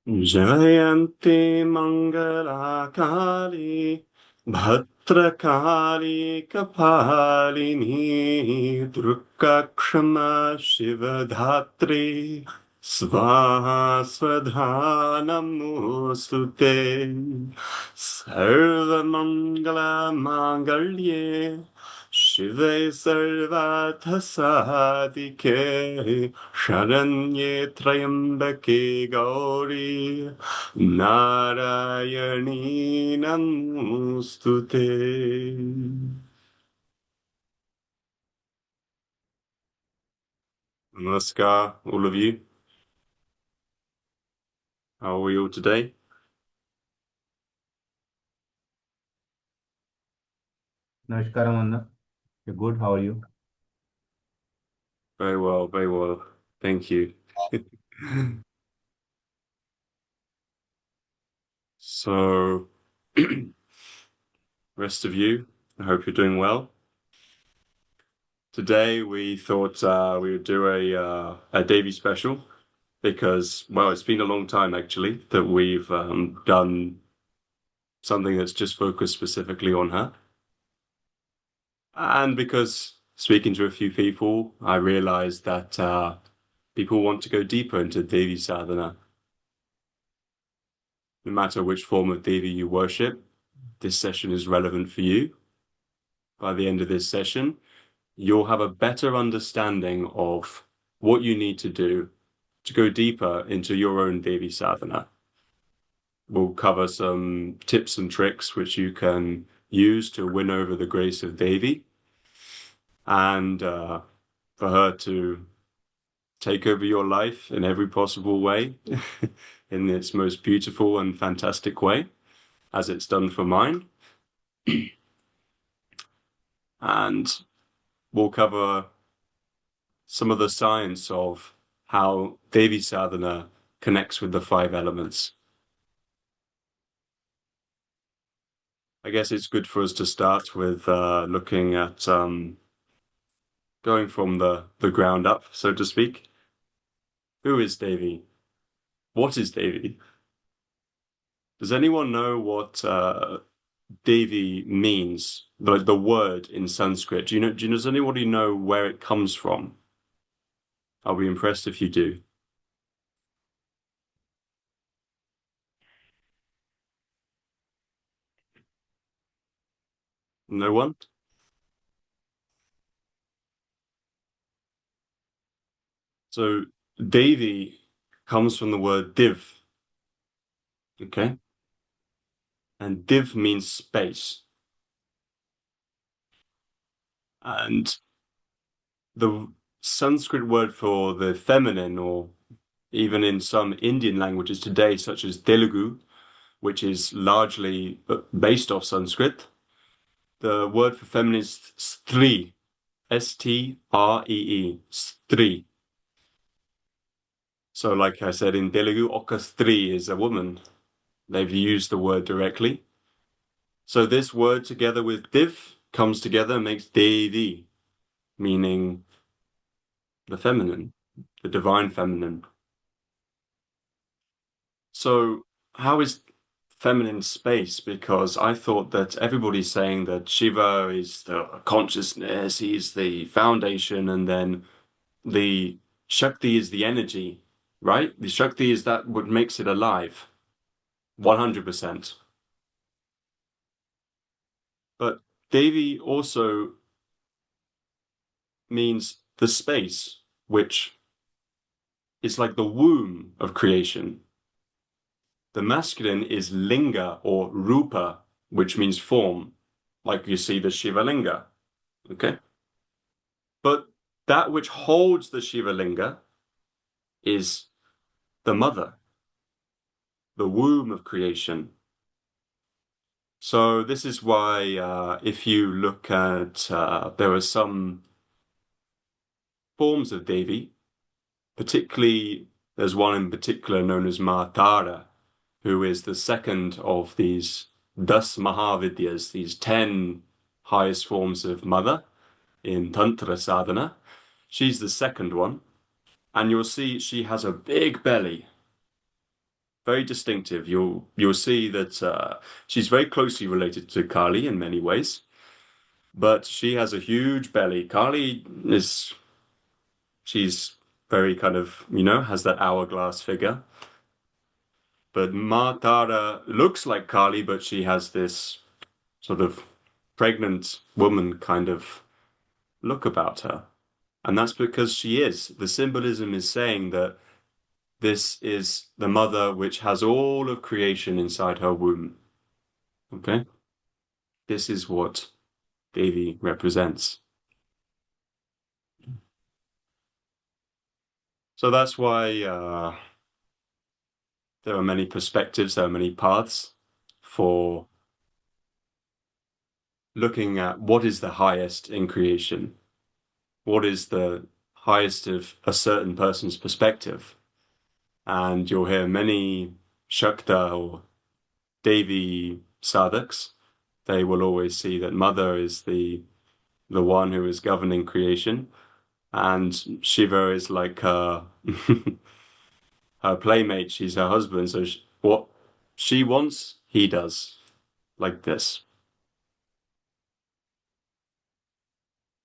Jayanti Mangalakali Bhatrakali Kapalini Durgakshama Shivadhatri Svaha Swadha Namostute Sarvamangala Mangalye Shive Sarvata Sadike Sharanye Trayambake Gauri Narayani Namostute. Namaskar, all of you. How are we all today? Namaskaram, Anna. You're good. How are you? Very well, very well. Thank you. So, rest of you, I hope you're doing well. Today we thought we would do a Davy special because, well, it's been a long time actually that we've done something that's just focused specifically on her. And because speaking to a few people, I realized that people want to go deeper into Devi Sadhana. No matter which form of Devi you worship, this session is relevant for you. By the end of this session, you'll have a better understanding of what you need to do to go deeper into your own Devi Sadhana. We'll cover some tips and tricks which you can use to win over the grace of Devi and for her to take over your life in every possible way, in its most beautiful and fantastic way, as it's done for mine. And we'll cover some of the science of how Devi Sadhana connects with the five elements. I guess it's good for us to start with looking at going from the ground up, so to speak. Who is Devi? What is Devi? Does anyone know what Devi means? The word in Sanskrit. Does anybody know where it comes from? I'll be impressed if you do. No one? So Devi comes from the word div, okay? And div means space. And the Sanskrit word for the feminine, or even in some Indian languages today, such as Telugu, which is largely based off Sanskrit, the word for feminine is stree, Stree, stree. So, like I said in Telugu, oka stree is a woman. They've used the word directly. So this word together with div comes together and makes Devi, meaning the feminine, the divine feminine. So how is feminine space? Because I thought that everybody's saying that Shiva is the consciousness, he's the foundation, and then the Shakti is the energy, right? The Shakti is that what makes it alive, 100%. But Devi also means the space, which is like the womb of creation. The masculine is linga or rupa, which means form, like you see the Shiva linga. Okay. But that which holds the Shiva linga is the mother, the womb of creation. So this is why if you look at, there are some forms of Devi, particularly there's one in particular known as Ma Tara, who is the second of these Das Mahavidyas, these 10 highest forms of mother in Tantra Sadhana. She's the second one. And you'll see she has a big belly. very distinctive. You'll see that she's very closely related to Kali in many ways, but she has a huge belly. Kali is she's very kind of, has that hourglass figure. But Ma Tara looks like Kali, but she has this sort of pregnant woman kind of look about her. And that's because she is. The symbolism is saying that this is the mother which has all of creation inside her womb. Okay? This is what Devi represents. So that's why there are many perspectives, there are many paths for looking at what is the highest in creation, what is the highest of a certain person's perspective. And you'll hear many Shakta or Devi sadhaks. They will always see that Mother is the one who is governing creation, and Shiva is like her her playmate. She's her husband. So what she wants, he does, like this.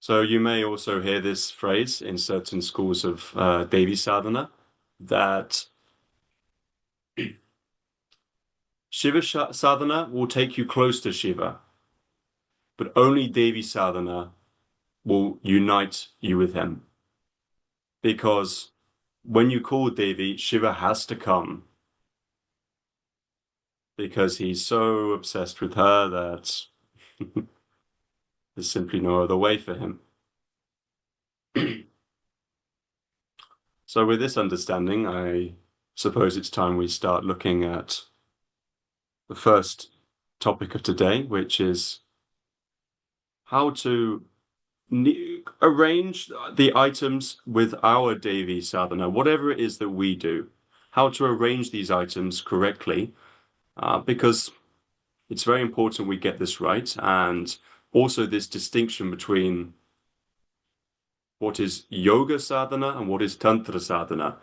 So you may also hear this phrase in certain schools of Devi Sadhana that Shiva Sadhana will take you close to Shiva, but only Devi Sadhana will unite you with him. Because when you call Devi, Shiva has to come because he's so obsessed with her that there's simply no other way for him. So, with this understanding, I suppose it's time we start looking at the first topic of today, which is how to arrange the items with our Devi sadhana, whatever it is that we do, how to arrange these items correctly, because it's very important we get this right, and also this distinction between what is yoga sadhana and what is tantra sadhana,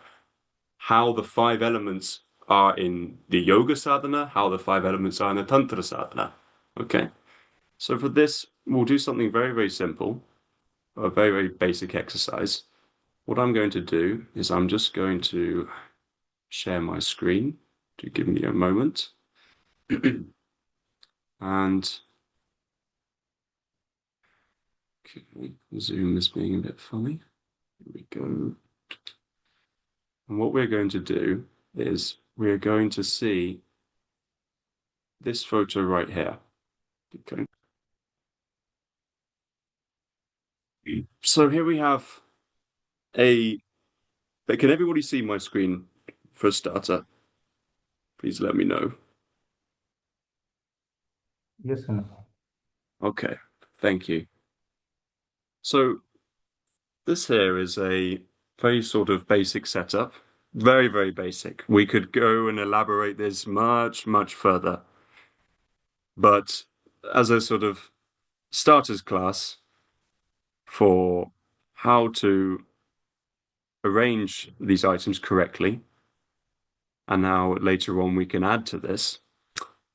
how the five elements are in the yoga sadhana, how the five elements are in the tantra sadhana. Okay, so for this, we'll do something very, very simple, a very, very basic exercise. What I'm going to do is I'm just going to share my screen to give me a moment. And okay, Zoom is being a bit funny. Here we go. And what we're going to do is we're going to see this photo right here. Okay. So here we have a. Can everybody see my screen for a starter? Please let me know. Yes, Anna. Okay, thank you. So this here is a very sort of basic setup. Very, very basic. We could go and elaborate this much, much further. But as a sort of starters class for how to arrange these items correctly, and now later on we can add to this.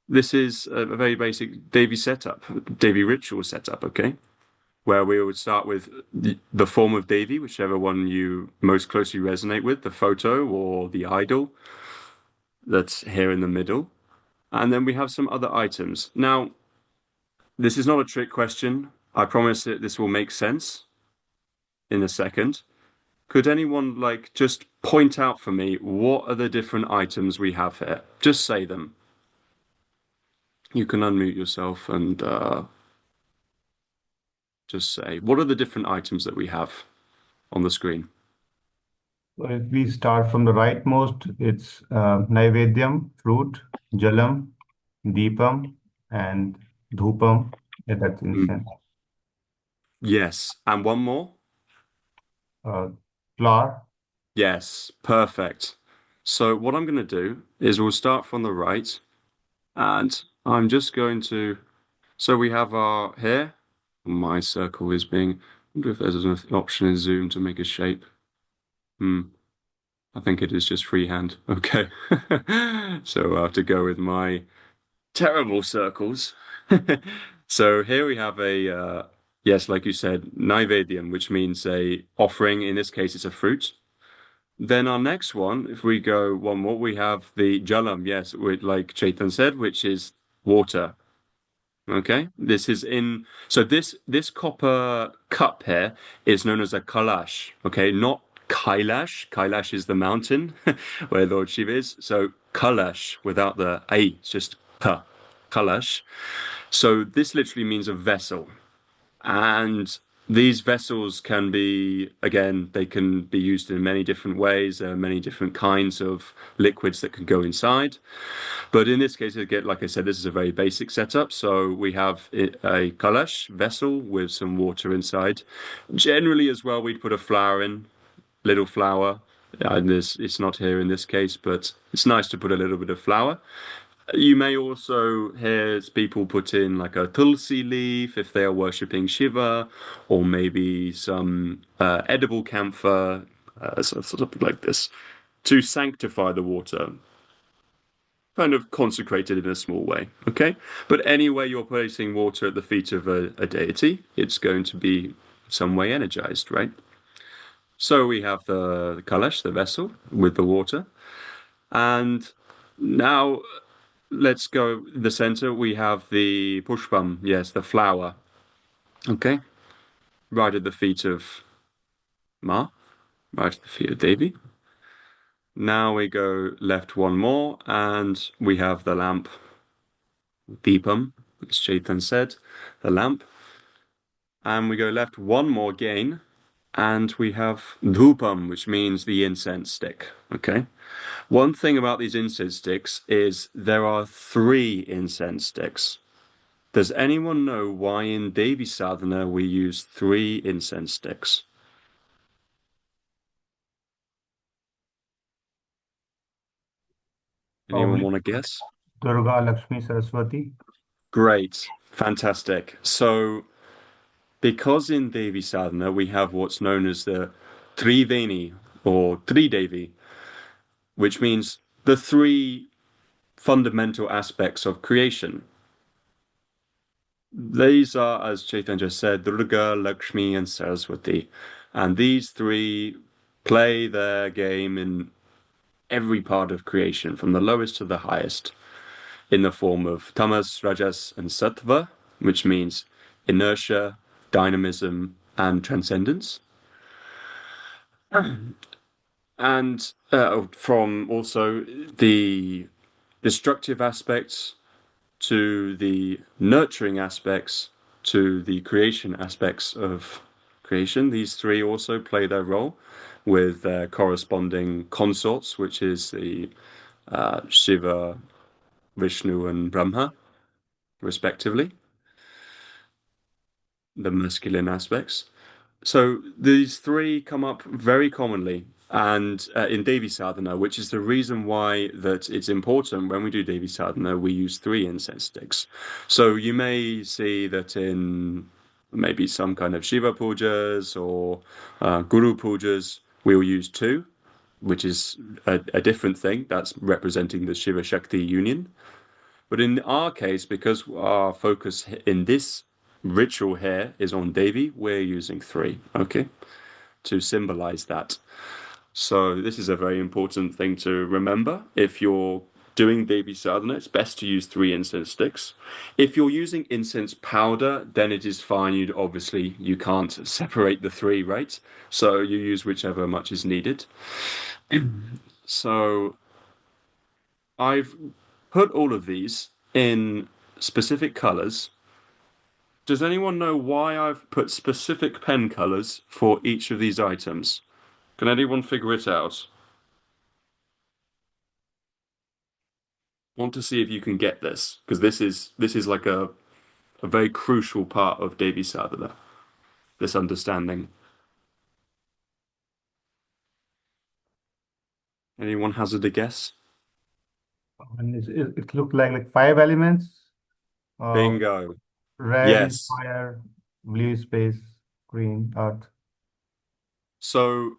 This is a very basic Devi setup, Devi ritual setup, okay? Where we would start with the form of Devi, whichever one you most closely resonate with, the photo or the idol that's here in the middle. And then we have some other items. Now, this is not a trick question. I promise that this will make sense in a second. Could anyone like just point out for me what are the different items we have here? Just say them. You can unmute yourself and just say, what are the different items that we have on the screen? So if we start from the rightmost, it's Naivedyam, fruit, Jalam, Deepam, and Dhupam. Yeah, that's Mm. incense. Yes. And one more? Uh, Flour, Yes. Perfect. So what I'm going to do is we'll start from the right and I'm just going to, so we have our here, my circle is being, I wonder if there's an option in Zoom to make a shape. Hmm. I think it is just freehand. Okay. So I have to go with my terrible circles. So here we have yes, like you said, naivedyam, which means a offering. In this case, it's a fruit. Then our next one, if we go one more, we have the jalam, yes, like Chetan said, which is water. Okay, this is in so this copper cup here is known as a kalash. Okay, not Kailash. Kailash is the mountain where Lord Shiva is. So kalash without the a, it's just ka, kalash. So this literally means a vessel. And these vessels can be, again, they can be used in many different ways. There are many different kinds of liquids that can go inside. But in this case, again, like I said, this is a very basic setup. So we have a kalash vessel with some water inside. Generally, as well, we'd put a flower in, little flower. And this, it's not here in this case, but it's nice to put a little bit of flour. You may also hear people put in like a tulsi leaf if they are worshipping Shiva, or maybe some edible camphor, sort of like this, to sanctify the water, kind of consecrated in a small way. Okay, but anyway, you're placing water at the feet of a deity, it's going to be some way energized, right? So we have the kalash, the vessel with the water, and now let's go the center. We have the pushpam, yes, the flower. Okay, right at the feet of Ma, right at the feet of Devi. Now we go left one more, and we have the lamp, Deepam, as Chetan said, the lamp. And we go left one more again, and we have Dhupam, which means the incense stick. Okay. One thing about these incense sticks is there are three incense sticks. Does anyone know why in Devi Sadhana we use three incense sticks? Anyone Probably want to guess? Durga, Lakshmi, Saraswati. Great, fantastic. So, because in Devi Sadhana we have what's known as the Triveni or Tridevi, which means the three fundamental aspects of creation. These are, as Chaitanya said, Durga, Lakshmi, and Saraswati. And these three play their game in every part of creation, from the lowest to the highest, in the form of tamas, rajas, and sattva, which means inertia, dynamism, and transcendence. And from also the destructive aspects to the nurturing aspects to the creation aspects of creation. These three also play their role with their corresponding consorts, which is the Shiva, Vishnu, and Brahma, respectively, the masculine aspects. So these three come up very commonly and in Devi Sadhana, which is the reason why that it's important when we do Devi Sadhana, we use three incense sticks. So you may see that in maybe some kind of Shiva pujas or Guru pujas, we'll use two, which is a different thing. That's representing the Shiva Shakti union. But in our case, because our focus in this ritual here is on Devi, we're using three, okay, to symbolize that. So this is a very important thing to remember. If you're doing Devi sadhana, it's best to use three incense sticks. If you're using incense powder, then it is fine. You obviously you can't separate the three, right? So you use whichever much is needed. So I've put all of these in specific colors. Does anyone know why I've put specific pen colors for each of these items? Can anyone figure it out? Want to see if you can get this because this is like a very crucial part of Devi Sadhana, this understanding. Anyone hazard a guess? And it looked like five elements. Uh, Bingo. red is Yes. fire, blue is space, green earth. So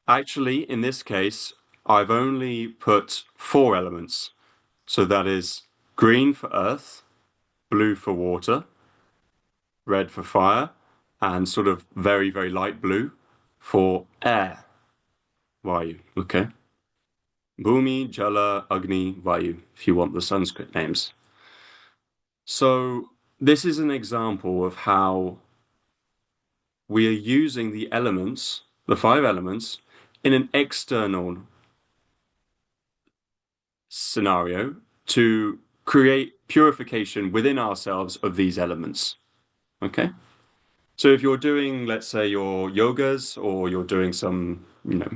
Actually, in this case, I've only put four elements. So that is green for earth, blue for water, red for fire, and sort of very, very light blue for air. Vayu. Okay. Bhumi, Jala, Agni, Vayu, if you want the Sanskrit names. So this is an example of how we are using the elements, the five elements, in an external scenario to create purification within ourselves of these elements. Okay? So if you're doing, let's say, your yogas or you're doing some,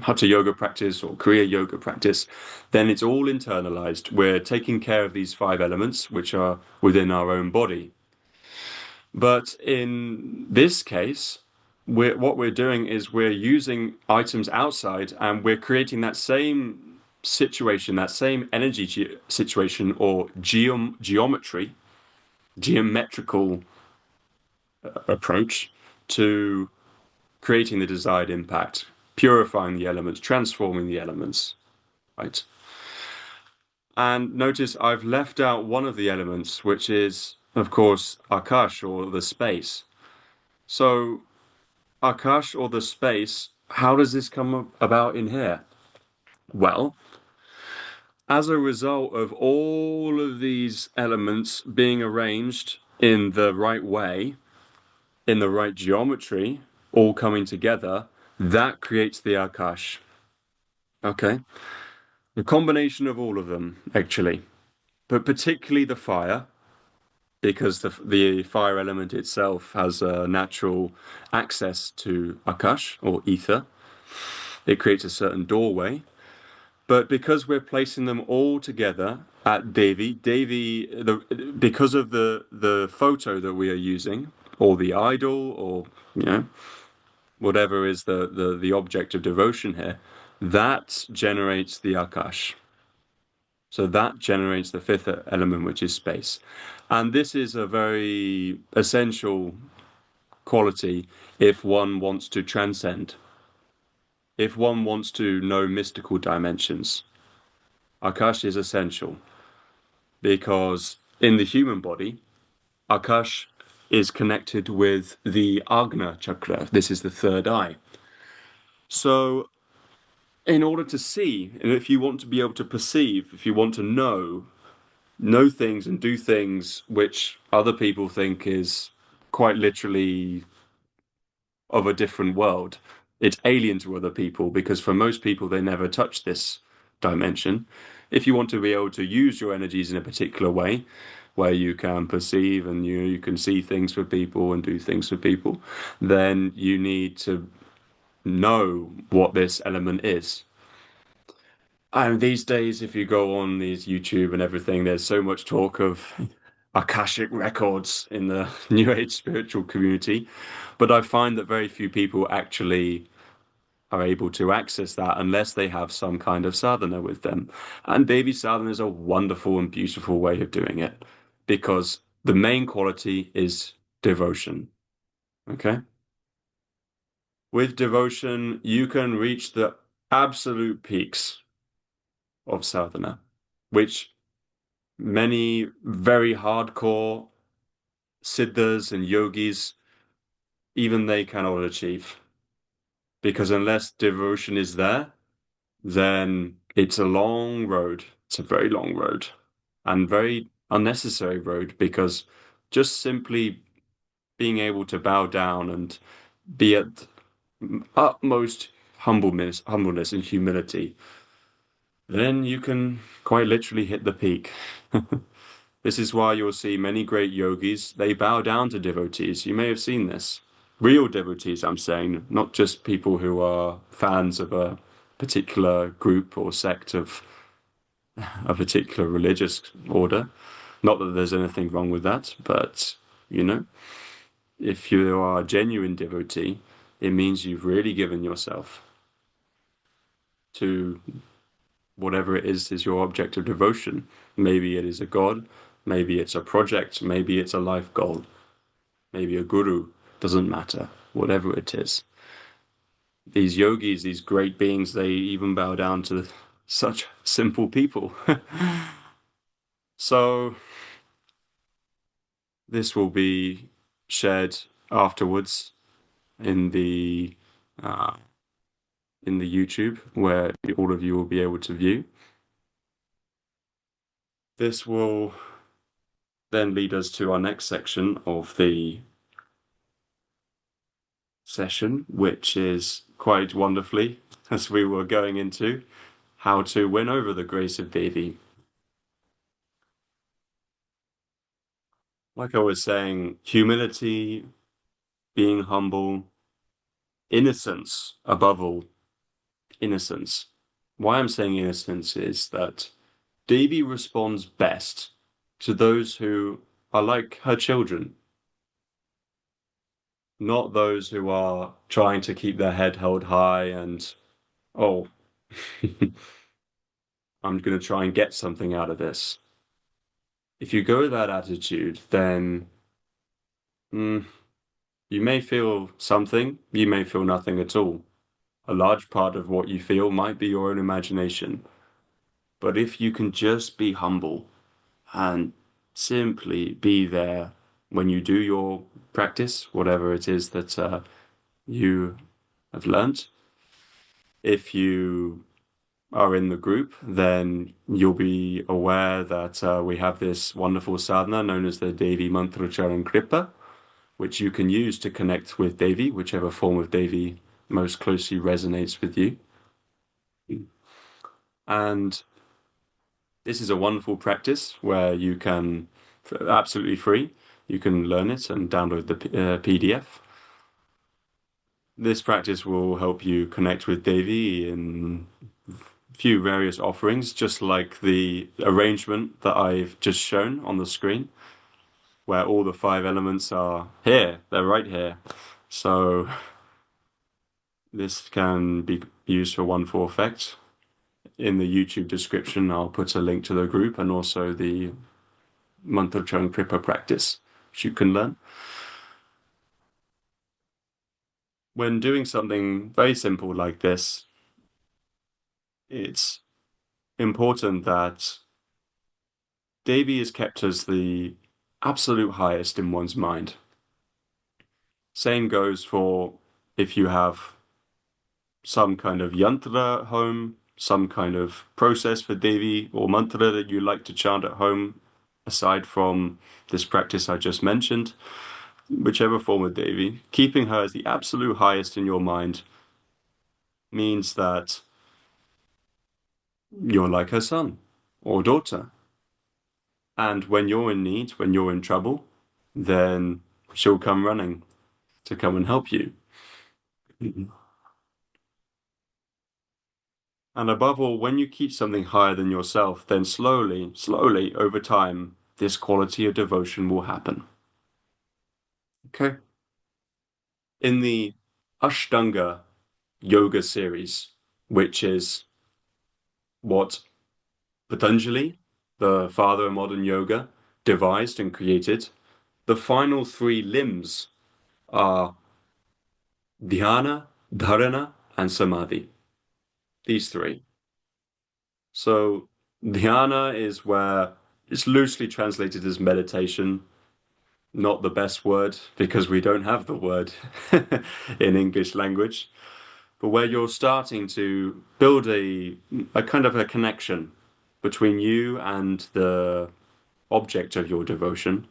hatha yoga practice or Kriya yoga practice, then it's all internalized. We're taking care of these five elements, which are within our own body. But in this case, what we're doing is we're using items outside and we're creating that same situation, that same energy situation or geometrical approach to creating the desired impact, purifying the elements, transforming the elements, right? And notice I've left out one of the elements, which is, of course, Akash or the space. So, Akash or the space, how does this come about in here? Well, as a result of all of these elements being arranged in the right way, in the right geometry, all coming together, that creates the Akash. Okay? The combination of all of them, actually, but particularly the fire, because the fire element itself has a natural access to Akash or ether. It creates a certain doorway. But because we're placing them all together at because of the photo that we are using, or the idol, or whatever is the object of devotion here, that generates the Akash. So that generates the fifth element, which is space. And this is a very essential quality if one wants to transcend, if one wants to know mystical dimensions. Akash is essential because in the human body, Akash is connected with the Agna chakra. This is the third eye. So, in order to see, and if you want to be able to perceive, if you want to know things and do things which other people think is quite literally of a different world. It's alien to other people because for most people, they never touch this dimension. If you want to be able to use your energies in a particular way, where you can perceive and you can see things for people and do things for people, then you need to know what this element is. And these days, if you go on these YouTube and everything, there's so much talk of Akashic records in the New Age spiritual community. But I find that very few people actually are able to access that unless they have some kind of sadhana with them. And Devi Sadhana is a wonderful and beautiful way of doing it because the main quality is devotion. Okay? With devotion, you can reach the absolute peaks of sadhana, which many very hardcore siddhas and yogis, even they cannot achieve. Because unless devotion is there, then it's a long road. It's a very long road and very unnecessary road because just simply being able to bow down and be at utmost humbleness and humility, then you can quite literally hit the peak. This is why you'll see many great yogis, they bow down to devotees. You may have seen this. Real devotees, I'm saying, not just people who are fans of a particular group or sect of a particular religious order. Not that there's anything wrong with that, but you know, if you are a genuine devotee, it means you've really given yourself to whatever it is your object of devotion. Maybe it is a god, maybe it's a project, maybe it's a life goal, maybe a guru, doesn't matter, whatever it is. these yogis, these great beings, they even bow down to such simple people. So this will be shared afterwards in the uh, in the YouTube where all of you will be able to view. This will then lead us to our next section of the session, which is quite wonderfully, as we were going into, how to win over the grace of Devi. Like I was saying, humility, being humble, innocence, above all, innocence. Why I'm saying innocence is that Devi responds best to those who are like her children, not those who are trying to keep their head held high and, oh, I'm going to try and get something out of this. If you go with that attitude, then mm, you may feel something, you may feel nothing at all. A large part of what you feel might be your own imagination. But if you can just be humble and simply be there when you do your practice, whatever it is that you have learnt, if you are in the group, then you'll be aware that we have this wonderful sadhana known as the Devi Mantra Charan Kripa, which you can use to connect with Devi, whichever form of Devi most closely resonates with you. And this is a wonderful practice where you can, absolutely free, you can learn it and download the PDF. This practice will help you connect with Devi in few various offerings, just like the arrangement that I've just shown on the screen, where all the five elements are here, they're right here. So this can be used for wonderful effect. In the YouTube description, I'll put a link to the group and also the Mantra Chang Kripa practice, which you can learn. When doing something very simple like this, it's important that Devi is kept as the absolute highest in one's mind. Same goes for if you have some kind of yantra at home, some kind of process for Devi or mantra that you like to chant at home, aside from this practice I just mentioned, whichever form of Devi, keeping her as the absolute highest in your mind means that you're like her son or daughter. And when you're in need, when you're in trouble, then she'll come running to come and help you. And above all, when you keep something higher than yourself, then slowly, slowly, over time, this quality of devotion will happen. Okay? In the Ashtanga yoga series, which is what Patanjali, the father of modern yoga, devised and created, the final three limbs are dhyana, dharana, and samadhi. These three. So dhyana is where it's loosely translated as meditation, not the best word because we don't have the word in English language, but where you're starting to build a kind of a connection between you and the object of your devotion.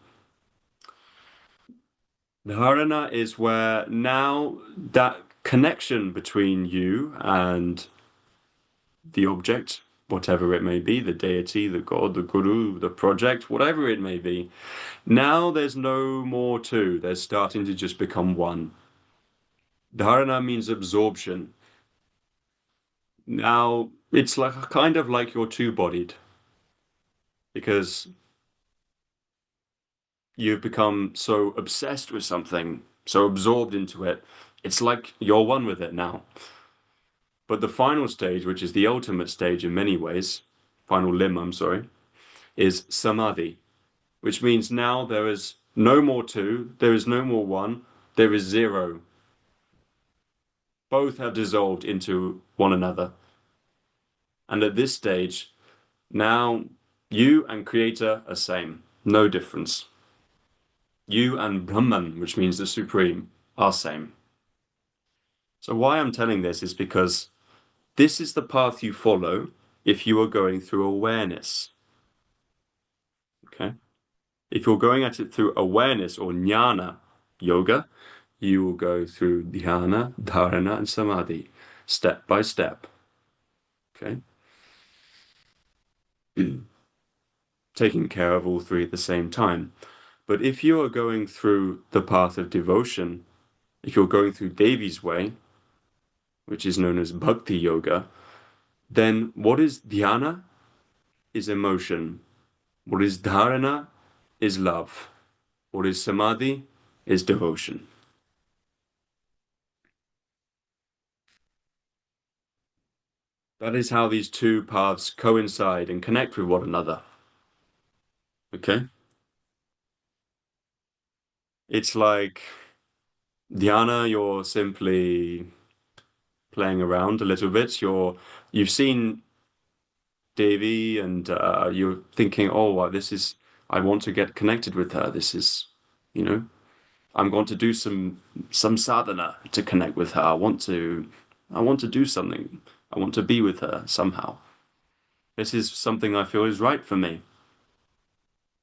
Dharana is where now that connection between you and the object, whatever it may be, the deity, the god, the guru, the project, whatever it may be, now there's no more two. There's starting to just become one. Dharana means absorption. Now it's like kind of like you're two-bodied because you've become so obsessed with something, so absorbed into it. It's like you're one with it now. But the final stage, which is the ultimate stage in many ways, final limb, I'm sorry, is samadhi, which means now there is no more two, there is no more one, there is zero. Both have dissolved into one another. And at this stage, now you and Creator are same. No difference. You and Brahman, which means the Supreme, are same. So why I'm telling this is because this is the path you follow if you are going through awareness. Okay? If you're going at it through awareness or jnana yoga, you will go through dhyana, dharana, and samadhi, step by step. Okay? Taking care of all three at the same time. But if you are going through the path of devotion, if you're going through Devi's way, which is known as Bhakti yoga, then what is dhyana is emotion. What is dharana is love. What is samadhi is devotion. That is how these two paths coincide and connect with one another. Okay? It's like dhyana, you're simply playing around a little bit. You've seen Devi and you're thinking, oh, well, I want to get connected with her. This is, you know, I'm going to do some sadhana to connect with her. I want to do something. I want to be with her somehow. This is something I feel is right for me.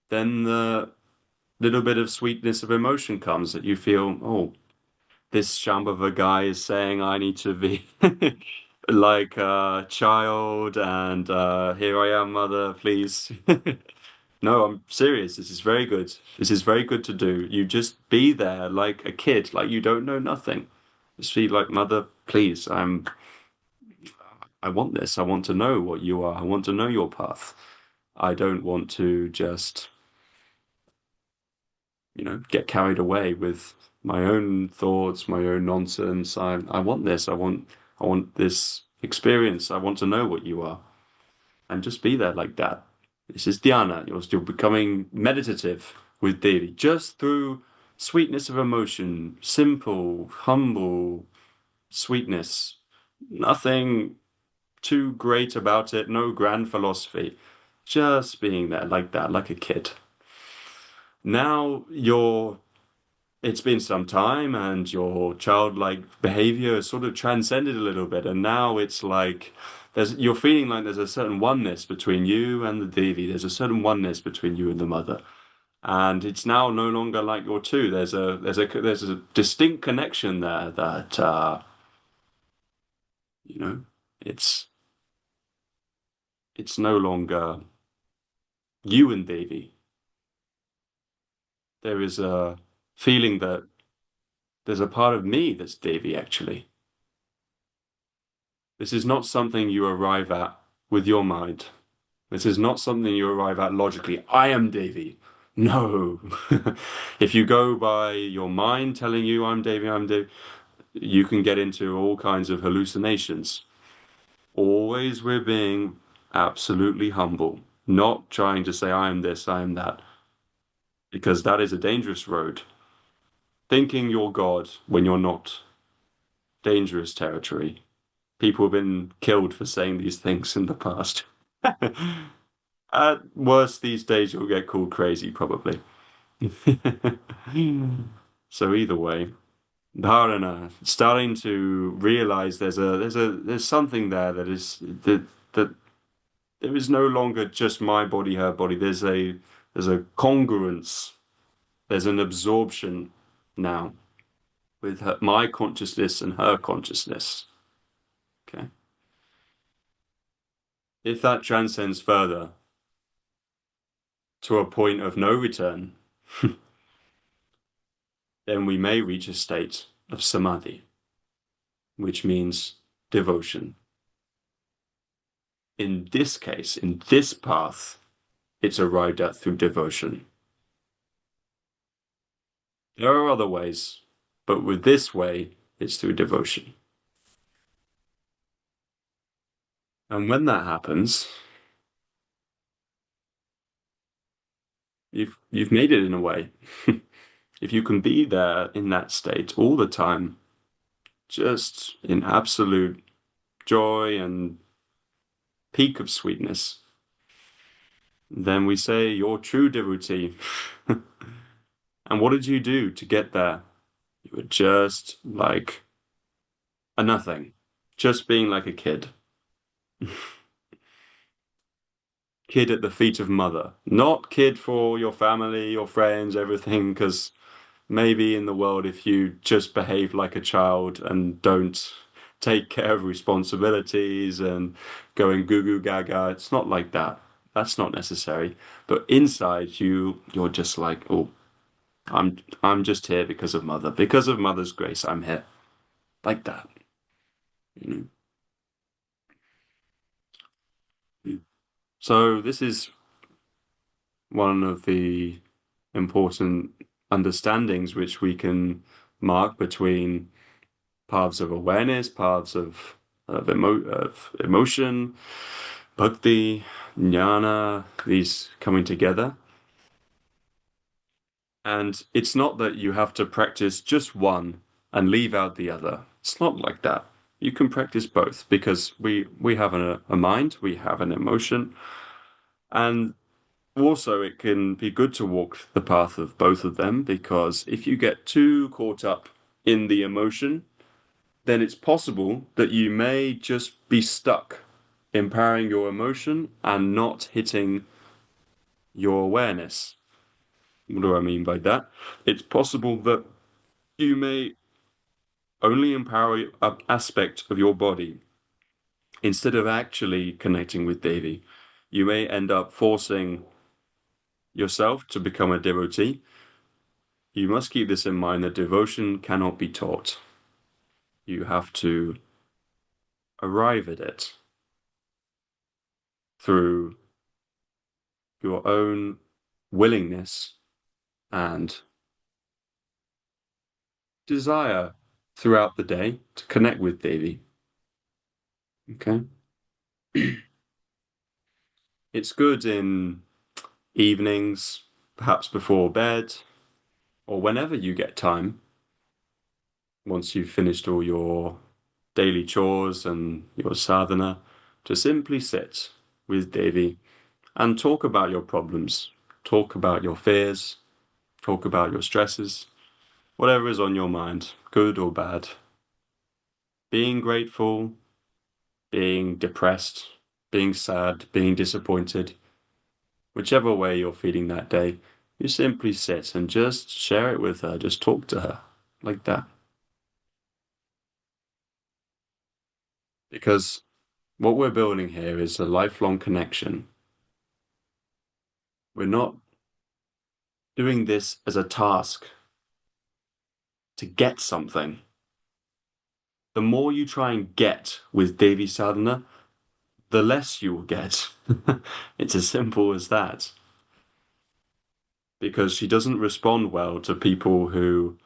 Then the little bit of sweetness of emotion comes that you feel, oh, this Shambhava guy is saying I need to be like a child and here I am, mother, please. No, I'm serious. This is very good. This is very good to do. You just be there like a kid, like you don't know nothing. Just be like, mother, please, I want this. I want to know what you are. I want to know your path. I don't want to just, get carried away with my own thoughts, my own nonsense. I want this. I want this experience. I want to know what you are. And just be there like that. This is dhyana. You're still becoming meditative with Devi just through sweetness of emotion, simple, humble sweetness. Nothing too great about it, no grand philosophy. Just being there like that, like a kid. Now it's been some time and your childlike behavior has sort of transcended a little bit, and now it's like you're feeling like there's a certain oneness between you and the Devi. There's a certain oneness between you and the mother, and it's now no longer like you're two. There's a distinct connection there that you know it's it's no longer you and Devi. There is a feeling that there's a part of me that's Devi actually. This is not something you arrive at with your mind. This is not something you arrive at logically. I am Devi. No. If you go by your mind telling you I'm Devi, you can get into all kinds of hallucinations. Always we're being absolutely humble, not trying to say I am this, I am that, because that is a dangerous road. Thinking you're God when you're not. Dangerous territory. People have been killed for saying these things in the past. At worst, these days you'll get called crazy, probably. So either way, Dharana, starting to realize there's something there that there is no longer just my body, her body. There's a congruence. There's an absorption now with my consciousness and her consciousness. Okay. If that transcends further to a point of no return, then we may reach a state of samadhi, which means devotion. In this case, in this path, it's arrived at through devotion. There are other ways, but with this way, it's through devotion. And when that happens, you've made it in a way. If you can be there in that state all the time, just in absolute joy and peak of sweetness, then we say you're true devotee. And what did you do to get there? You were just like a nothing, just being like a kid. Kid at the feet of mother. Not kid for your family, your friends, everything, because maybe in the world, if you just behave like a child and don't take care of responsibilities and going goo goo gaga, it's not like that. That's not necessary. But inside you're just like, oh, I'm just here because of mother. Because of mother's grace, I'm here. Like that. You know? So this is one of the important understandings which we can mark between paths of awareness, paths of emotion, bhakti, gnana, these coming together. And it's not that you have to practice just one and leave out the other. It's not like that. You can practice both because we have a mind, we have an emotion, and also it can be good to walk the path of both of them because if you get too caught up in the emotion, then it's possible that you may just be stuck empowering your emotion and not hitting your awareness. What do I mean by that? It's possible that you may only empower an aspect of your body instead of actually connecting with Devi. You may end up forcing yourself to become a devotee. You must keep this in mind that devotion cannot be taught. You have to arrive at it through your own willingness and desire throughout the day to connect with Devi. Okay. It's good in evenings, perhaps before bed, or whenever you get time, once you've finished all your daily chores and your sadhana, to simply sit with Devi and talk about your problems, talk about your fears, talk about your stresses, whatever is on your mind, good or bad. Being grateful, being depressed, being sad, being disappointed, whichever way you're feeling that day, you simply sit and just share it with her, just talk to her like that. Because what we're building here is a lifelong connection. We're not doing this as a task to get something. The more you try and get with Devi Sadhana, the less you will get. It's as simple as that. Because she doesn't respond well to people who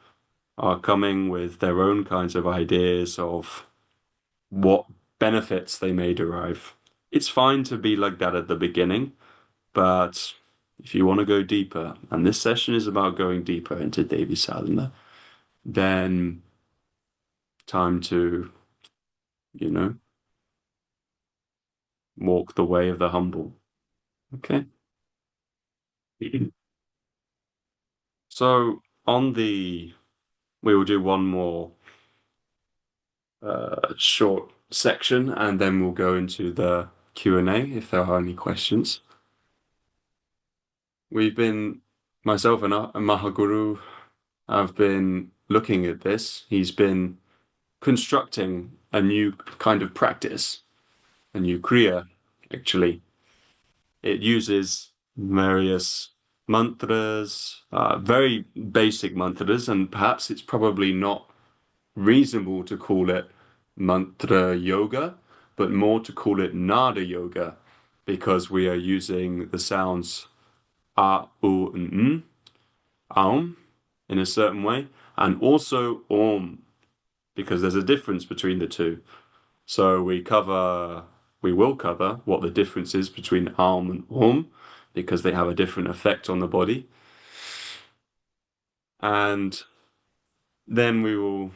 are coming with their own kinds of ideas of what benefits they may derive. It's fine to be like that at the beginning, but if you want to go deeper, and this session is about going deeper into Devi Sadhana, then time to, you know, walk the way of the humble. Okay. So we will do one more short section, and then we'll go into the Q&A if there are any questions. We've been, myself and Mahaguru have been looking at this. He's been constructing a new kind of practice, a new Kriya, actually. It uses various mantras, very basic mantras, and perhaps it's probably not reasonable to call it mantra yoga, but more to call it nada yoga, because we are using the sounds a, u, and aum, in a certain way, and also om, because there's a difference between the two. So we will cover what the difference is between aum and om, because they have a different effect on the body. And then we will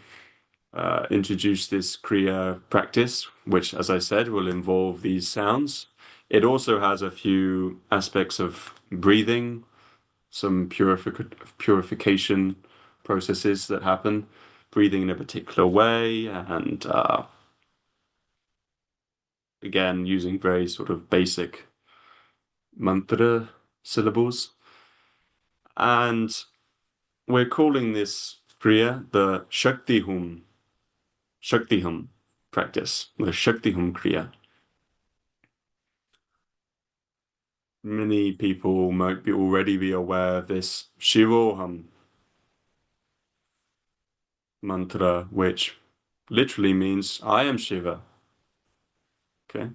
introduce this Kriya practice, which, as I said, will involve these sounds. It also has a few aspects of breathing, some purification processes that happen, breathing in a particular way, and again, using very sort of basic mantra syllables. And we're calling this Kriya the Shaktiham practice, the Shaktiham Kriya. Many people might be already be aware of this Shivoham mantra, which literally means I am Shiva. Okay.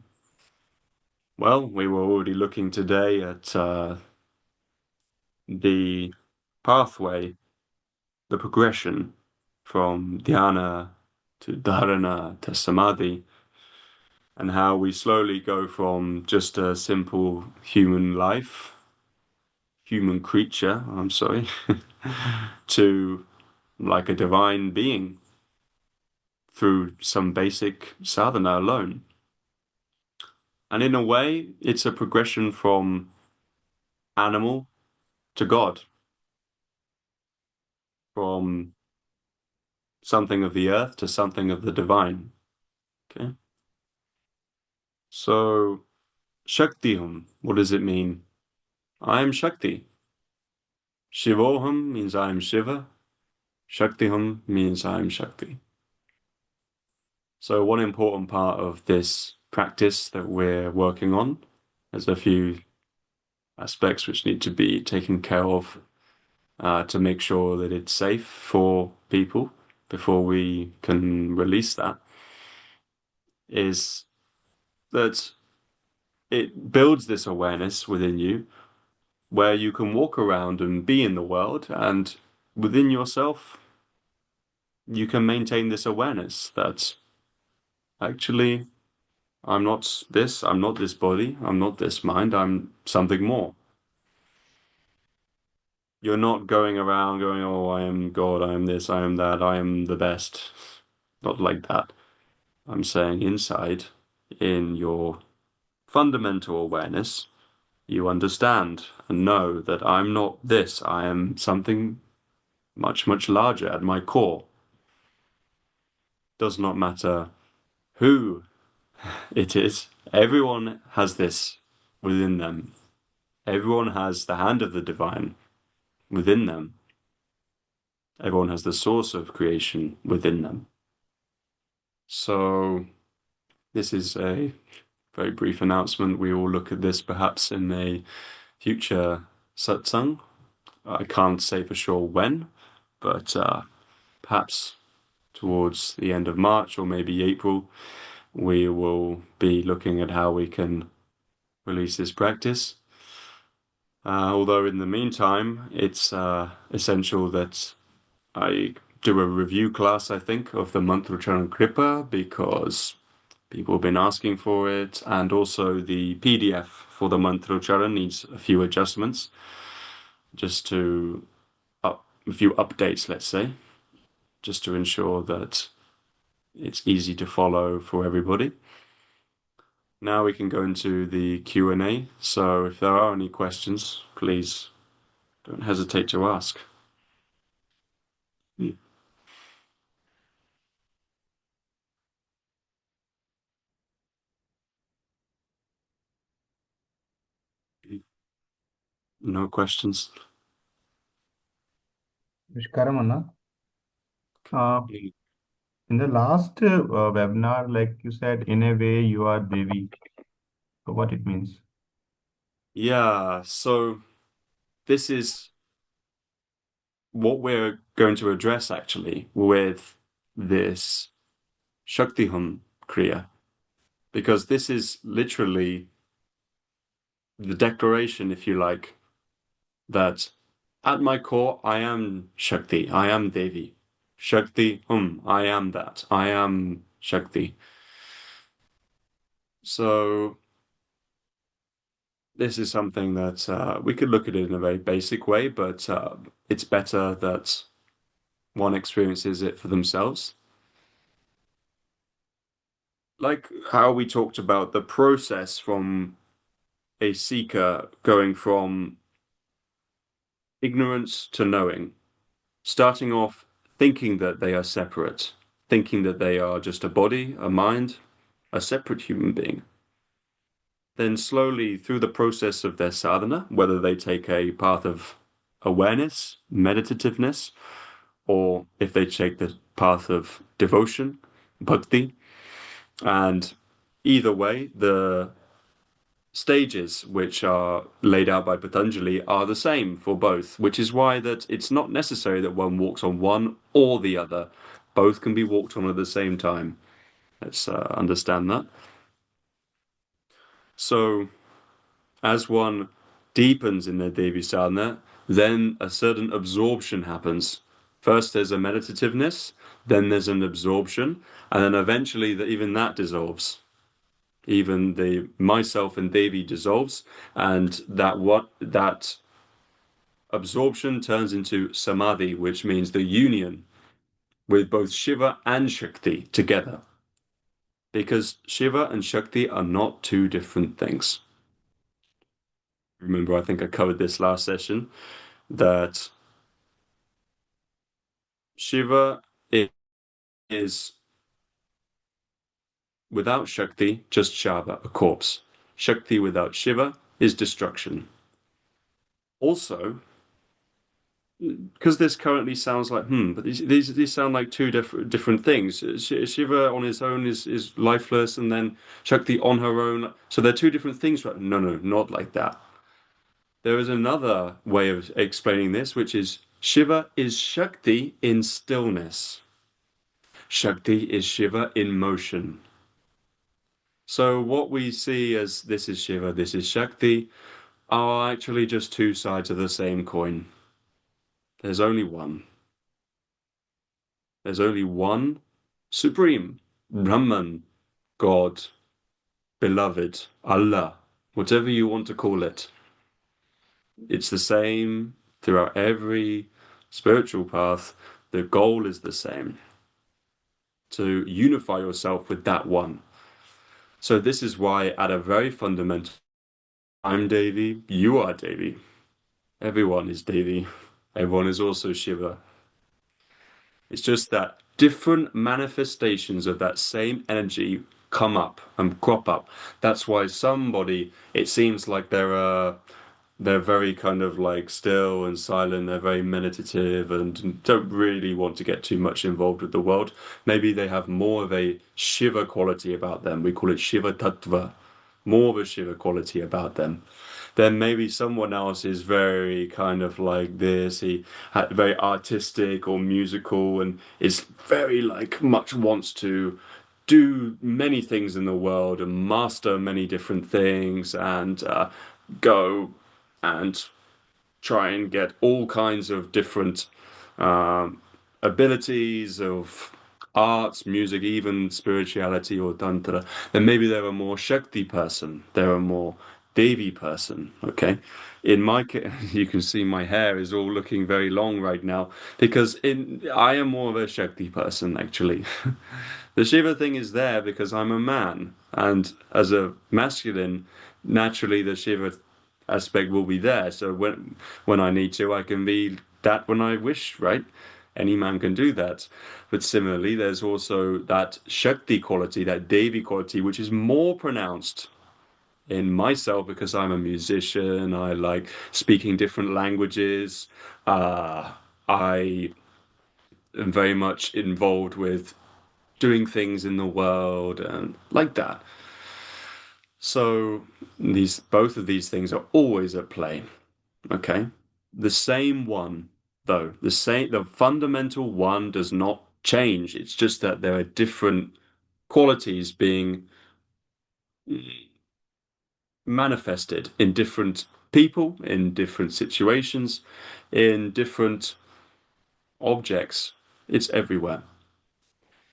Well, we were already looking today at the pathway, the progression from dhyana to dharana to samadhi, and how we slowly go from just a simple human creature, I'm sorry, to like a divine being through some basic sadhana alone. And in a way, it's a progression from animal to God, from something of the earth to something of the divine. Okay. So, Shaktiham, what does it mean? I am Shakti. Shivoham means I am Shiva. Shaktiham means I am Shakti. So, one important part of this practice that we're working on, there's a few aspects which need to be taken care of to make sure that it's safe for people before we can release that, is that it builds this awareness within you where you can walk around and be in the world, and within yourself, you can maintain this awareness that actually, I'm not this body, I'm not this mind, I'm something more. You're not going around going, oh, I am God, I am this, I am that, I am the best. Not like that. I'm saying inside, in your fundamental awareness, you understand and know that I'm not this, I am something much, much larger at my core. Does not matter who it is, everyone has this within them. Everyone has the hand of the divine within them. Everyone has the source of creation within them. So, this is a very brief announcement. We will look at this perhaps in a future satsang. I can't say for sure when, but perhaps towards the end of March or maybe April, we will be looking at how we can release this practice. Although in the meantime, it's essential that I do a review class, I think, of the Mantra Charan Kripa because people have been asking for it, and also the PDF for the Mantra Charan needs a few adjustments, just to a few updates, let's say, just to ensure that it's easy to follow for everybody. Now we can go into the Q&A. So if there are any questions, please don't hesitate to ask. No questions? Vishkaramana. Uh, in the last webinar, like you said, in a way you are Devi. So what it means? Yeah, so this is what we're going to address actually with this Shaktiham Kriya, because this is literally the declaration, if you like, that at my core, I am Shakti, I am Devi. Shakti, I am that, I am Shakti. So this is something that we could look at it in a very basic way, but it's better that one experiences it for themselves. like how we talked about the process from a seeker going from ignorance to knowing, starting off thinking that they are separate, thinking that they are just a body, a mind, a separate human being. Then slowly through the process of their sadhana, whether they take a path of awareness, meditativeness, or if they take the path of devotion, bhakti, and either way, the stages which are laid out by Patanjali are the same for both, which is why that it's not necessary that one walks on one or the other. Both can be walked on at the same time. Let's understand that. So, as one deepens in their Devi Sadhana, then a certain absorption happens. First, there's a meditativeness, then there's an absorption, and then eventually even that dissolves. Even the myself and Devi dissolves, and that absorption turns into samadhi, which means the union with both Shiva and Shakti together. Because Shiva and Shakti are not two different things. Remember, I think I covered this last session that Shiva is without Shakti just Shava, a corpse. Shakti without Shiva is destruction. Also, because this currently sounds like but these sound like two different things. Shiva on his own is lifeless, and then Shakti on her own. So they're two different things. Right? No, no, not like that. There is another way of explaining this, which is Shiva is Shakti in stillness. Shakti is Shiva in motion. So what we see as this is Shiva, this is Shakti, are actually just two sides of the same coin. There's only one. There's only one Supreme, Brahman, God, Beloved, Allah, whatever you want to call it. It's the same throughout every spiritual path. The goal is the same, to unify yourself with that one. So this is why at a very fundamental, I'm Devi, you are Devi. Everyone is Devi. Everyone is also Shiva. It's just that different manifestations of that same energy come up and crop up. That's why somebody, it seems like they're very kind of like still and silent, they're very meditative and don't really want to get too much involved with the world. Maybe they have more of a Shiva quality about them. We call it Shiva Tattva, more of a Shiva quality about them. Then maybe someone else is very kind of like this. He very artistic or musical and is very like much wants to do many things in the world and master many different things and go and try and get all kinds of different um, abilities of arts, music, even spirituality or tantra, then maybe they're a more Shakti person, they're a more Devi person. Okay. In my case, you can see my hair is all looking very long right now because I am more of a Shakti person actually. The Shiva thing is there because I'm a man, and as a masculine, naturally the Shiva aspect will be there. So when I need to, I can be that when I wish, right? Any man can do that. But similarly, there's also that Shakti quality, that Devi quality, which is more pronounced in myself because I'm a musician. I like speaking different languages. I am very much involved with doing things in the world and like that. So these both of these things are always at play. Okay. The same one, though, the fundamental one does not change. It's just that there are different qualities being manifested in different people, in different situations, in different objects. It's everywhere.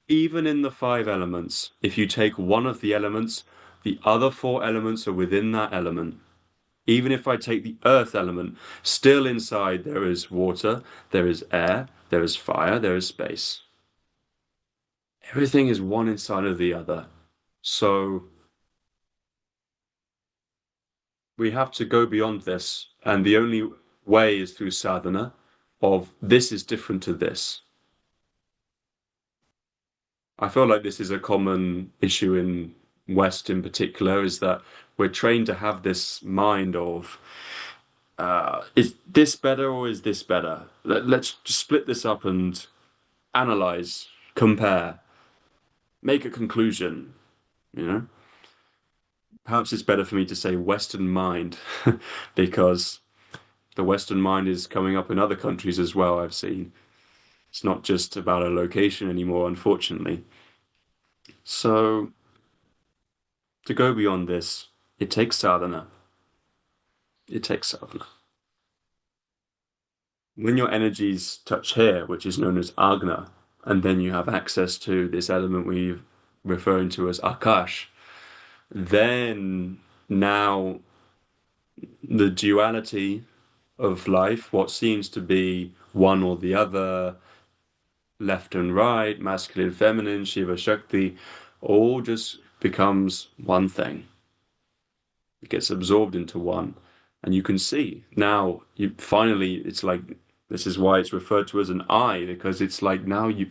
Even in the five elements, if you take one of the elements, the other four elements are within that element. Even if I take the earth element, still inside there is water, there is air, there is fire, there is space. Everything is one inside of the other. So we have to go beyond this, and the only way is through sadhana of this is different to this. I feel like this is a common issue in West in particular, is that we're trained to have this mind of is this better or is this better? Let's just split this up and analyze, compare, make a conclusion, you know? Perhaps it's better for me to say Western mind because the Western mind is coming up in other countries as well, I've seen. It's not just about a location anymore, unfortunately. So to go beyond this, it takes sadhana. It takes sadhana. When your energies touch here, which is known as agna, and then you have access to this element we're referring to as akash, then now the duality of life, what seems to be one or the other, left and right, masculine, feminine, Shiva, Shakti, all just becomes one thing. It gets absorbed into one. And you can see now you finally it's like this is why it's referred to as an eye, because it's like now you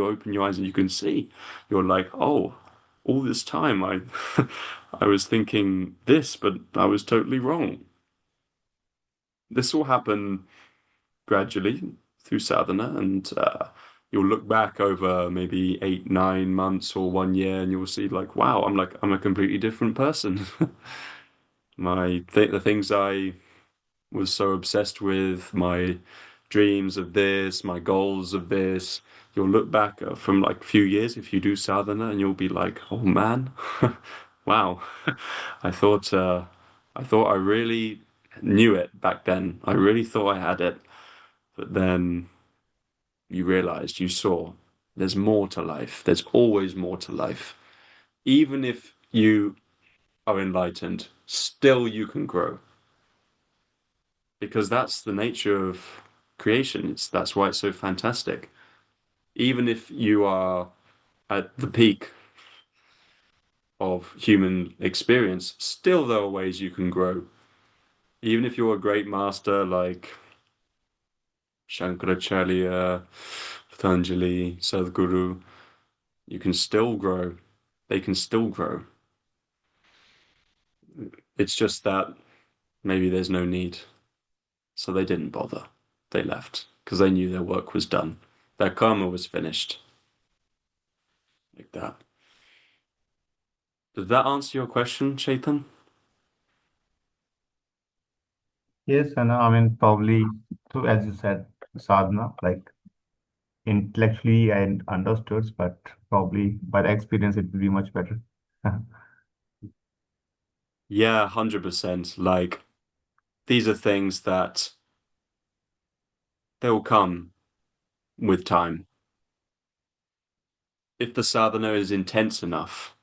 open your eyes and you can see. You're like, oh, all this time I I was thinking this, but I was totally wrong. This will happen gradually through sadhana, and you'll look back over maybe 8, 9 months or 1 year, and you'll see like, wow, I'm a completely different person. The things I was so obsessed with, my dreams of this, my goals of this. You'll look back from like a few years if you do sadhana, and you'll be like, oh man, wow, I thought uh, I thought I really knew it back then. I really thought I had it, but then you realized, you saw, there's more to life. There's always more to life. Even if you are enlightened, still you can grow because that's the nature of creation. That's why it's so fantastic. Even if you are at the peak of human experience, still there are ways you can grow. Even if you're a great master like Shankaracharya, Patanjali, Sadhguru, you can still grow. They can still grow. It's just that maybe there's no need. So they didn't bother. They left because they knew their work was done. Their karma was finished. Like that. Did that answer your question, Chetan? Yes, and I mean, probably, so as you said, sadhana, like intellectually I understood, but probably by the experience it will be much better. Yeah, 100%. Like, these are things that they will come with time. If the sadhana is intense enough,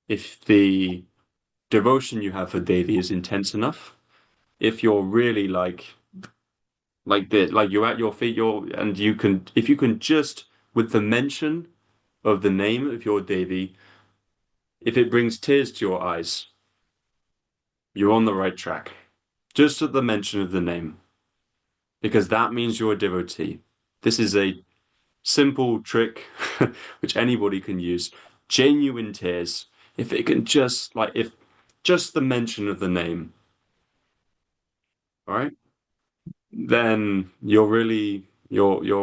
if the devotion you have for Devi is intense enough, if you're really like you're at your feet, and you can if you can just with the mention of the name of your Devi, if it brings tears to your eyes, you're on the right track. Just at the mention of the name, because that means you're a devotee. This is a simple trick which anybody can use. Genuine tears. If it can just if just the mention of the name, all right, then you're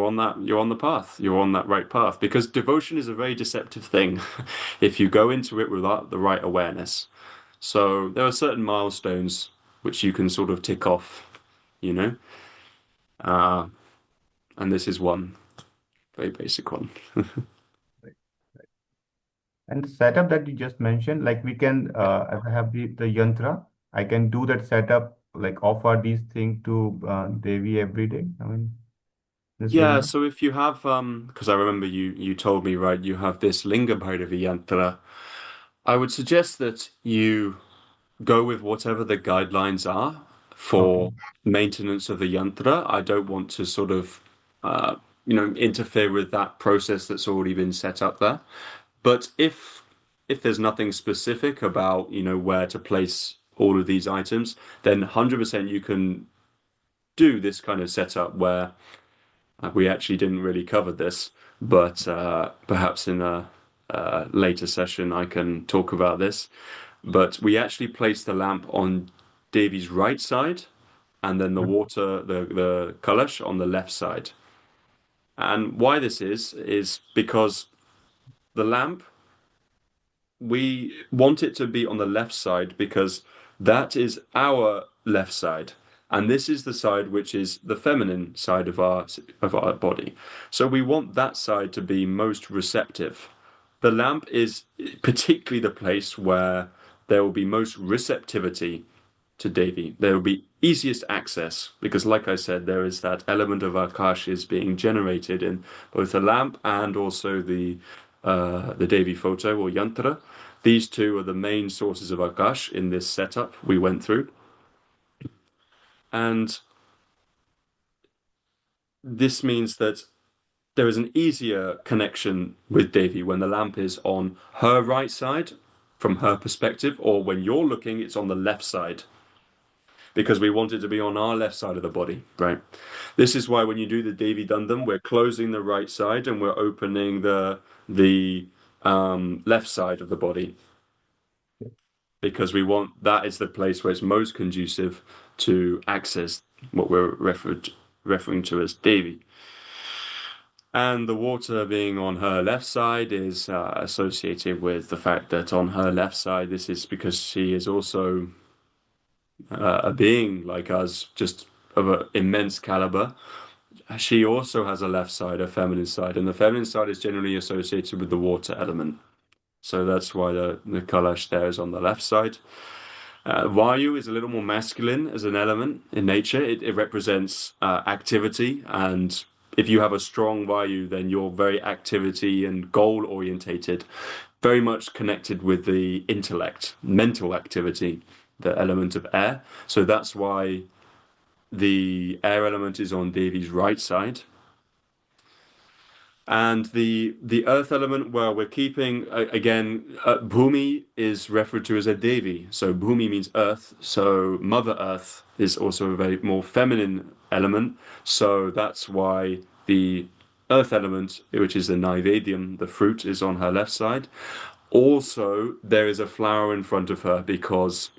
on the path. You're on that right path because devotion is a very deceptive thing if you go into it without the right awareness. So there are certain milestones which you can sort of tick off, you know, uh, and this is one very basic one. Right, right. And the setup that you just mentioned, like we can, if I have the yantra, I can do that setup, like offer these things to Devi every day. I mean, this Yeah, yantra. so if you have because I remember you told me, right, you have this Linga Bhairavi yantra, I would suggest that you go with whatever the guidelines are Okay. for maintenance of the yantra. I don't want to sort of interfere with that process that's already been set up there. But if if there's nothing specific about, where to place all of these items, then 100% you can do this kind of setup where we actually didn't really cover this, but perhaps in a later session I can talk about this. But we actually place the lamp on Devi's right side, and then the water, the kalash on the left side. And why this is because the lamp, we want it to be on the left side because that is our left side. And this is the side which is the feminine side of our body. So we want that side to be most receptive. The lamp is particularly the place where there will be most receptivity to Devi. There will be easiest access because, like I said, there is that element of Akash is being generated in both the lamp and also the Devi photo or yantra. These two are the main sources of Akash in this setup we went through. And this means that there is an easier connection with Devi when the lamp is on her right side from her perspective, or when you're looking, it's on the left side because we want it to be on our left side of the body, right? This is why when you do the Devi Dandam, we're closing the right side and we're opening the left side of the body because we want that is the place where it's most conducive to access what we're referring to as Devi. And the water being on her left side is associated with the fact that on her left side, this is because she is also a being like us, just of an immense caliber. She also has a left side, a feminine side, and the feminine side is generally associated with the water element. So that's why the Kalash there is on the left side. Vayu is a little more masculine as an element in nature. It represents activity, and if you have a strong Vayu, then you're very activity and goal orientated, very much connected with the intellect, mental activity, the element of air. So that's why the air element is on Devi's right side. And the earth element, well, we're keeping again, Bhumi is referred to as a Devi. So Bhumi means earth. So Mother Earth is also a very more feminine element. So that's why the earth element, which is the Naivedyam, the fruit, is on her left side. Also, there is a flower in front of her because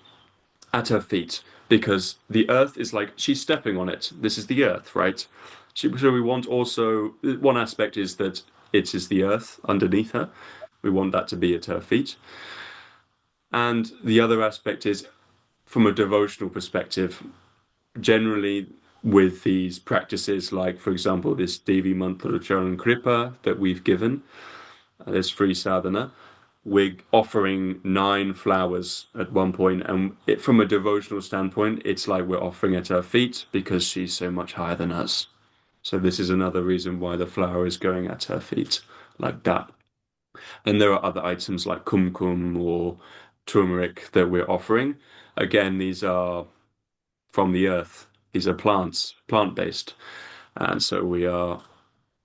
at her feet because the earth is like she's stepping on it. This is the earth, right? So we want also one aspect is that it is the earth underneath her. We want that to be at her feet. And the other aspect is from a devotional perspective, generally with these practices, like for example, this Devi Mantra Charan Kripa that we've given, this free sadhana, we're offering 9 flowers at one point, and from a devotional standpoint, it's like we're offering at her feet because she's so much higher than us. So this is another reason why the flower is going at her feet like that. And there are other items like kumkum or turmeric that we're offering. Again, these are from the earth. These are plants, plant-based. And so we are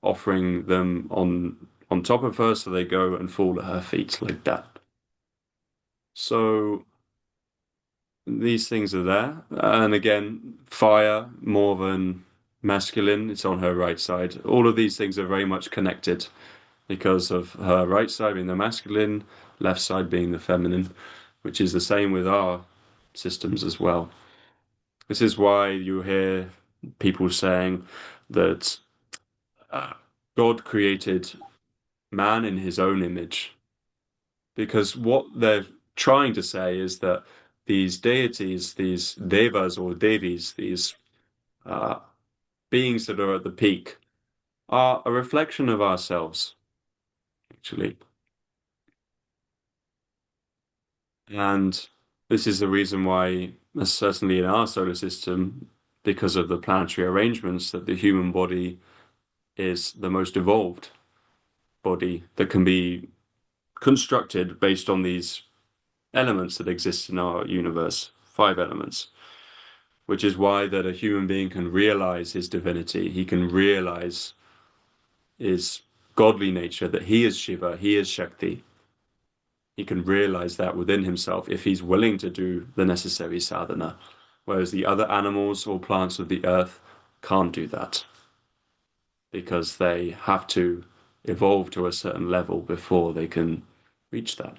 offering them on top of her so they go and fall at her feet like that. So these things are there. And again, fire, more than masculine, it's on her right side. All of these things are very much connected because of her right side being the masculine, left side being the feminine, which is the same with our systems as well. This is why you hear people saying that uh, God created man in his own image. Because what they're trying to say is that these deities, these devas or devis, these uh, beings that are at the peak, are a reflection of ourselves, actually. And this is the reason why, certainly in our solar system, because of the planetary arrangements, that the human body is the most evolved body that can be constructed based on these elements that exist in our universe, 5 elements. Which is why that a human being can realize his divinity. He can realize his godly nature, that he is Shiva, he is Shakti. He can realize that within himself if he's willing to do the necessary sadhana, whereas the other animals or plants of the earth can't do that because they have to evolve to a certain level before they can reach that,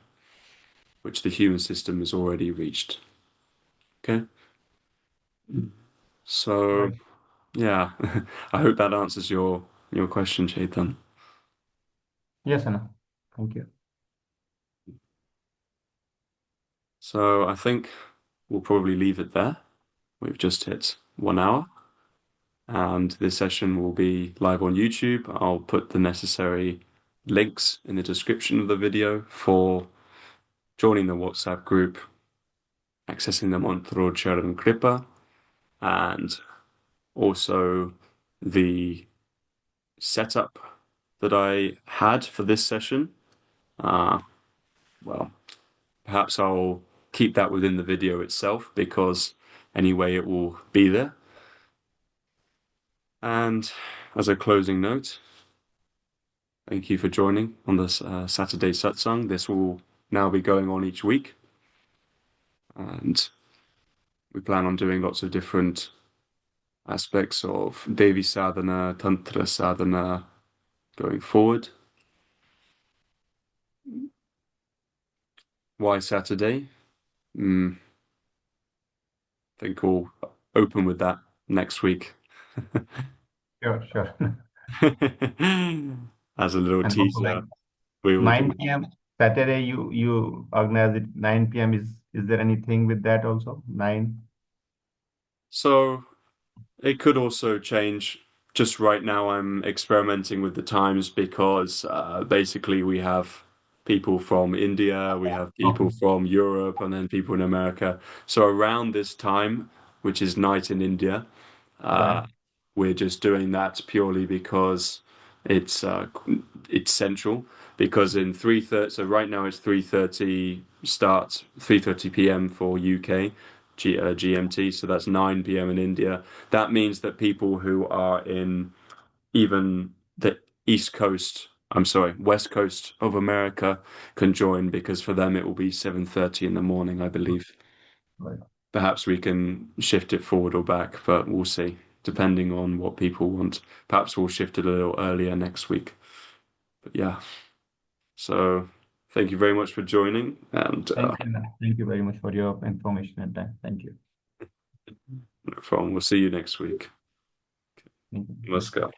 which the human system has already reached. Okay, so Right. yeah, I hope that answers your question, Chetan. Yes, Anna. Thank you. So I think we'll probably leave it there. We've just hit 1 hour, and this session will be live on YouTube. I'll put the necessary links in the description of the video for joining the WhatsApp group, accessing the mantra Charan Kripa, and also the setup that I had for this session. Uh, well, perhaps I'll keep that within the video itself because anyway, it will be there. And as a closing note, thank you for joining on this Saturday satsang. This will now be going on each week, and we plan on doing lots of different aspects of Devi Sadhana, Tantra Sadhana going forward. Why Saturday? I think we'll open with that next week. Sure, sure. As a little And also like teaser, we will do. 9 p.m. Saturday, you organize it 9 p.m. Is there anything with that also? 9? So it could also change. Just right now, I'm experimenting with the times because basically we have people from India, we have people Okay. from Europe, and then people in America. So around this time, which is night in India, Right. uh, we're just doing that purely because it's uh, it's central. Because in 3:30, so right now it's 3:30 start, 3:30 p.m. for UK, GMT, so that's 9 p.m. in India. That means that people who are in even the East Coast, I'm sorry, West Coast of America can join because for them it will be 7:30 in the morning, I believe. Right. Perhaps we can shift it forward or back, but we'll see, depending on what people want. Perhaps we'll shift it a little earlier next week. But yeah, so thank you very much for joining, and Thank you. Anna. Thank you very much for your information and time. Thank you. no problem. We'll see you next week. Thank you. Let's go.